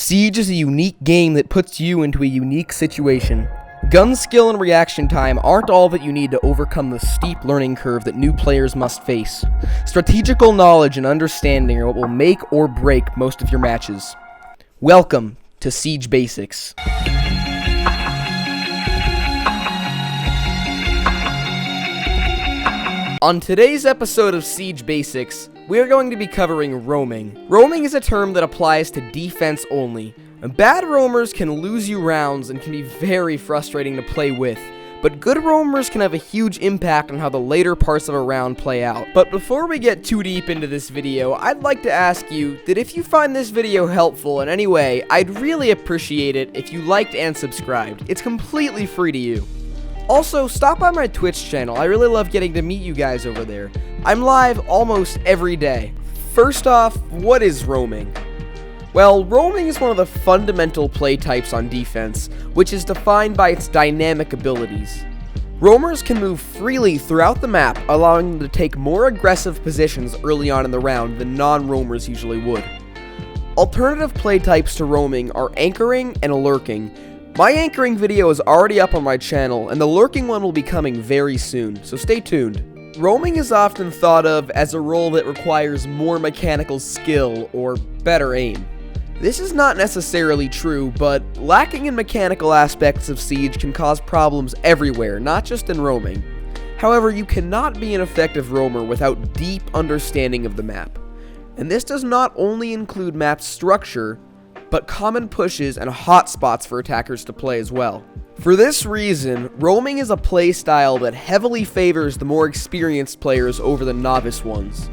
Siege is a unique game that puts you into a unique situation. Gun skill and reaction time aren't all that you need to overcome the steep learning curve that new players must face. Strategical knowledge and understanding are what will make or break most of your matches. Welcome to Siege Basics. On today's episode of Siege Basics, we are going to be covering roaming. Roaming is a term that applies to defense only. Bad roamers can lose you rounds and can be very frustrating to play with, but good roamers can have a huge impact on how the later parts of a round play out. But before we get too deep into this video, I'd like to ask you that if you find this video helpful in any way, I'd really appreciate it if you liked and subscribed. It's completely free to you. Also, stop by my Twitch channel. I really love getting to meet you guys over there. I'm live almost every day. First off, what is roaming? Well, roaming is one of the fundamental play types on defense, which is defined by its dynamic abilities. Roamers can move freely throughout the map, allowing them to take more aggressive positions early on in the round than non-roamers usually would. Alternative play types to roaming are anchoring and lurking. My anchoring video is already up on my channel, and the lurking one will be coming very soon, so stay tuned. Roaming is often thought of as a role that requires more mechanical skill or better aim. This is not necessarily true, but lacking in mechanical aspects of Siege can cause problems everywhere, not just in roaming. However, you cannot be an effective roamer without deep understanding of the map. And this does not only include map structure, but common pushes and hotspots for attackers to play as well. For this reason, roaming is a playstyle that heavily favors the more experienced players over the novice ones.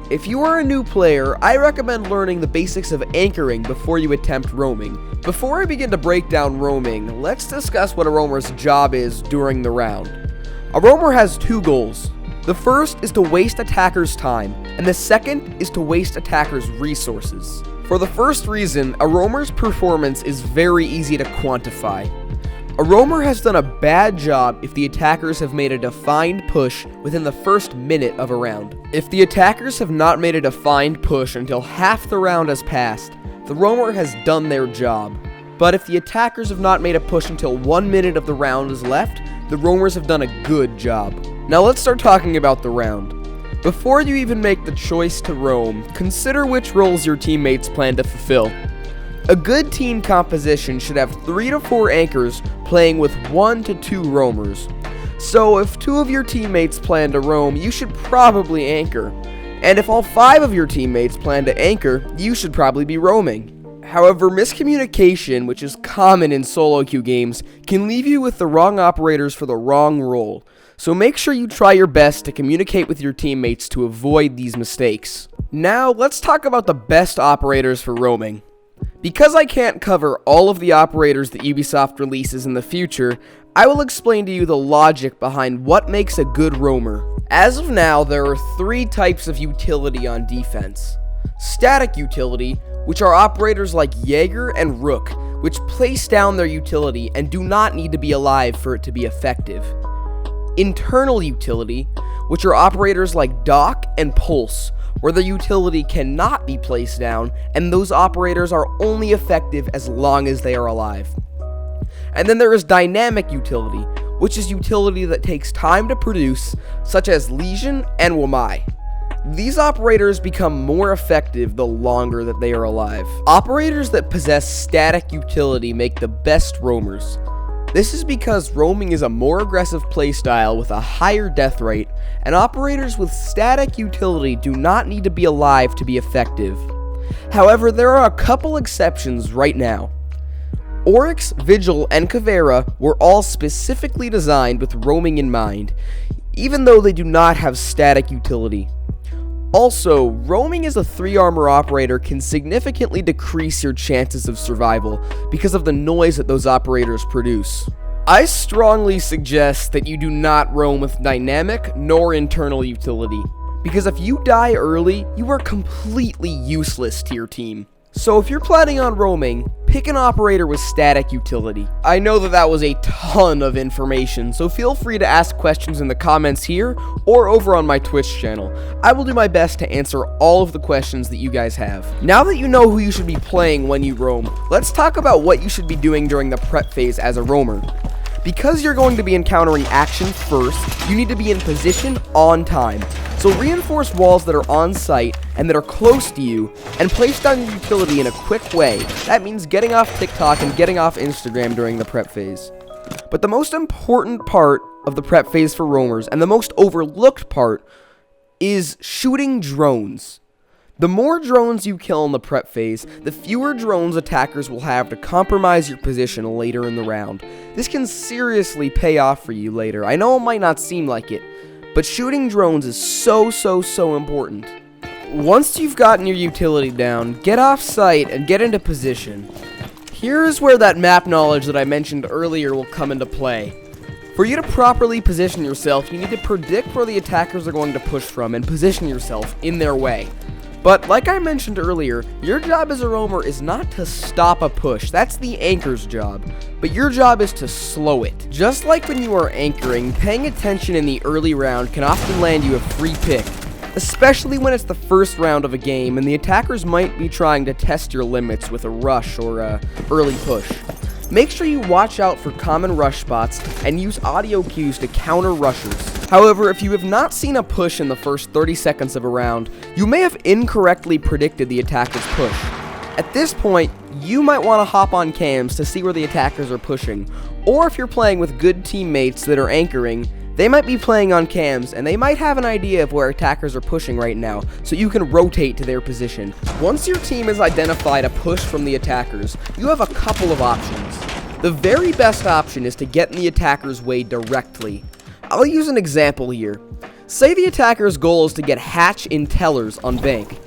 If you are a new player, I recommend learning the basics of anchoring before you attempt roaming. Before I begin to break down roaming, let's discuss what a roamer's job is during the round. A roamer has two goals. The first is to waste attackers' time, and the second is to waste attackers' resources. For the first reason, a roamer's performance is very easy to quantify. A roamer has done a bad job if the attackers have made a defined push within the first minute of a round. If the attackers have not made a defined push until half the round has passed, the roamer has done their job. But if the attackers have not made a push until 1 minute of the round is left, the roamers have done a good job. Now let's start talking about the round. Before you even make the choice to roam, consider which roles your teammates plan to fulfill. A good team composition should have 3 to 4 anchors playing with 1 to 2 roamers. So if 2 of your teammates plan to roam, you should probably anchor. And if all 5 of your teammates plan to anchor, you should probably be roaming. However, miscommunication, which is common in solo queue games, can leave you with the wrong operators for the wrong role. So make sure you try your best to communicate with your teammates to avoid these mistakes. Now, let's talk about the best operators for roaming. Because I can't cover all of the operators that Ubisoft releases in the future, I will explain to you the logic behind what makes a good roamer. As of now, there are 3 types of utility on defense. Static utility, which are operators like Jaeger and Rook, which place down their utility and do not need to be alive for it to be effective. Internal utility, which are operators like Doc and Pulse, where the utility cannot be placed down, and those operators are only effective as long as they are alive. And then there is dynamic utility, which is utility that takes time to produce, such as Legion and Wamai. These operators become more effective the longer that they are alive. Operators that possess static utility make the best roamers. This is because roaming is a more aggressive playstyle with a higher death rate, and operators with static utility do not need to be alive to be effective. However, there are a couple exceptions right now. Oryx, Vigil, and Caveira were all specifically designed with roaming in mind, even though they do not have static utility. Also, roaming as a 3-armor operator can significantly decrease your chances of survival because of the noise that those operators produce. I strongly suggest that you do not roam with dynamic nor internal utility, because if you die early, you are completely useless to your team. So if you're planning on roaming, pick an operator with static utility. I know that was a ton of information, so feel free to ask questions in the comments here or over on my Twitch channel. I will do my best to answer all of the questions that you guys have. Now that you know who you should be playing when you roam, let's talk about what you should be doing during the prep phase as a roamer. Because you're going to be encountering action first, you need to be in position on time. So reinforce walls that are on site and that are close to you, and place down your utility in a quick way. That means getting off TikTok and getting off Instagram during the prep phase. But the most important part of the prep phase for roamers, and the most overlooked part, is shooting drones. The more drones you kill in the prep phase, the fewer drones attackers will have to compromise your position later in the round. This can seriously pay off for you later. I know it might not seem like it, but shooting drones is so important. Once you've gotten your utility down, get off site and get into position. Here's where that map knowledge that I mentioned earlier will come into play. For you to properly position yourself, you need to predict where the attackers are going to push from and position yourself in their way. But like I mentioned earlier, your job as a roamer is not to stop a push. That's the anchor's job. But your job is to slow it. Just like when you are anchoring, paying attention in the early round can often land you a free pick. Especially when it's the first round of a game and the attackers might be trying to test your limits with a rush or a early push. Make sure you watch out for common rush spots and use audio cues to counter rushers. However, if you have not seen a push in the first 30 seconds of a round, you may have incorrectly predicted the attacker's push. At this point, you might want to hop on cams to see where the attackers are pushing, or if you're playing with good teammates that are anchoring, they might be playing on cams and they might have an idea of where attackers are pushing right now, so you can rotate to their position. Once your team has identified a push from the attackers, you have a couple of options. The very best option is to get in the attacker's way directly. I'll use an example here. Say the attacker's goal is to get hatch in tellers on bank.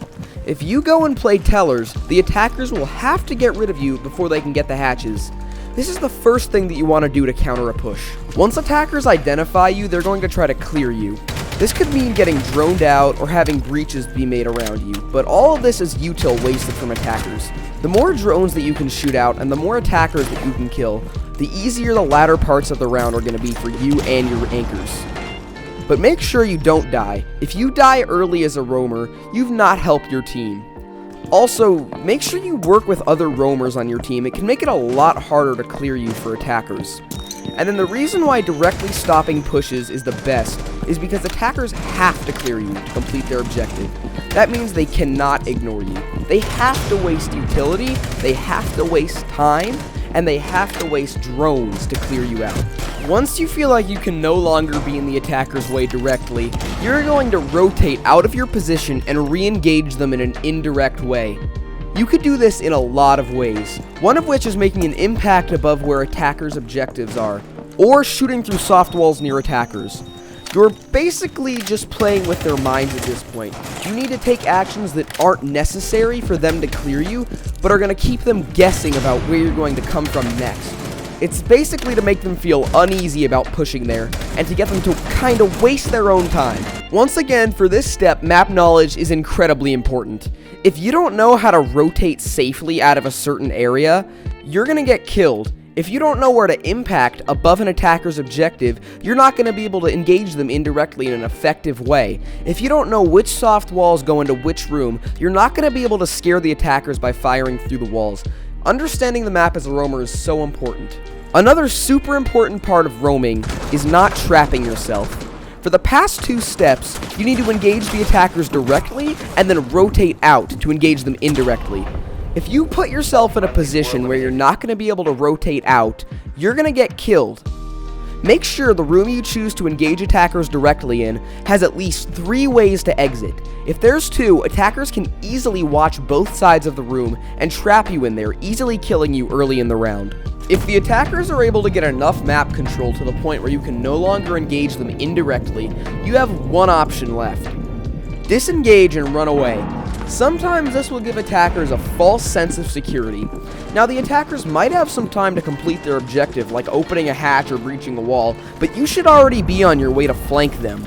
If you go and play tellers, the attackers will have to get rid of you before they can get the hatches. This is the first thing that you want to do to counter a push. Once attackers identify you, they're going to try to clear you. This could mean getting droned out or having breaches be made around you, but all of this is util wasted from attackers. The more drones that you can shoot out and the more attackers that you can kill, the easier the latter parts of the round are going to be for you and your anchors. But make sure you don't die. If you die early as a roamer, you've not helped your team. Also, make sure you work with other roamers on your team. It can make it a lot harder to clear you for attackers. And then the reason why directly stopping pushes is the best is because attackers have to clear you to complete their objective. That means they cannot ignore you. They have to waste utility, they have to waste time, and they have to waste drones to clear you out. Once you feel like you can no longer be in the attacker's way directly, you're going to rotate out of your position and re-engage them in an indirect way. You could do this in a lot of ways, one of which is making an impact above where attackers' objectives are, or shooting through soft walls near attackers. You're basically just playing with their minds at this point. You need to take actions that aren't necessary for them to clear you, but are going to keep them guessing about where you're going to come from next. It's basically to make them feel uneasy about pushing there, and to get them to kind of waste their own time. Once again, for this step, map knowledge is incredibly important. If you don't know how to rotate safely out of a certain area, you're going to get killed. If you don't know where to impact above an attacker's objective, you're not going to be able to engage them indirectly in an effective way. If you don't know which soft walls go into which room, you're not going to be able to scare the attackers by firing through the walls. Understanding the map as a roamer is so important. Another super important part of roaming is not trapping yourself. For the past two steps, you need to engage the attackers directly and then rotate out to engage them indirectly. If you put yourself in a position where you're not going to be able to rotate out, you're going to get killed. Make sure the room you choose to engage attackers directly in has at least 3 ways to exit. If there's 2, attackers can easily watch both sides of the room and trap you in there, easily killing you early in the round. If the attackers are able to get enough map control to the point where you can no longer engage them indirectly, you have one option left. Disengage and run away. Sometimes this will give attackers a false sense of security. Now, the attackers might have some time to complete their objective, like opening a hatch or breaching a wall, but you should already be on your way to flank them.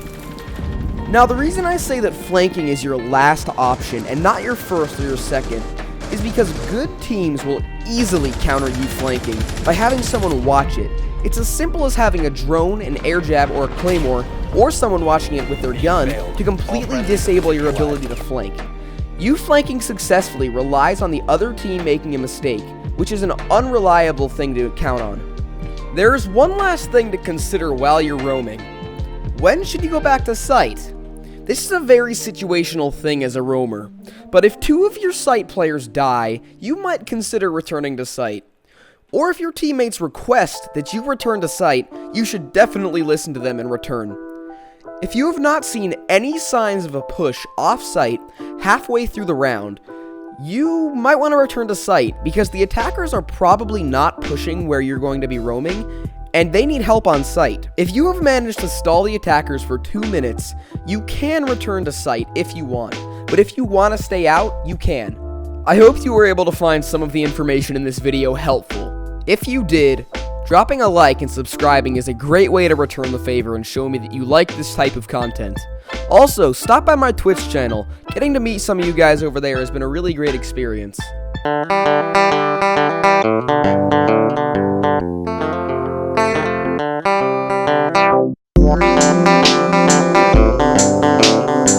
Now, the reason I say that flanking is your last option and not your first or your second is because good teams will easily counter you flanking by having someone watch it. It's as simple as having a drone, an air jab, or a claymore, or someone watching it with their gun to completely disable your ability to flank. You flanking successfully relies on the other team making a mistake, which is an unreliable thing to count on. There's one last thing to consider while you're roaming. When should you go back to site? This is a very situational thing as a roamer, but if 2 of your site players die, you might consider returning to site. Or if your teammates request that you return to site, you should definitely listen to them and return. If you have not seen any signs of a push off-site halfway through the round, you might want to return to site because the attackers are probably not pushing where you're going to be roaming, and they need help on site. If you have managed to stall the attackers for 2 minutes, you can return to site if you want, but if you want to stay out, you can. I hope you were able to find some of the information in this video helpful. If you did, dropping a like and subscribing is a great way to return the favor and show me that you like this type of content. Also, stop by my Twitch channel. Getting to meet some of you guys over there has been a really great experience.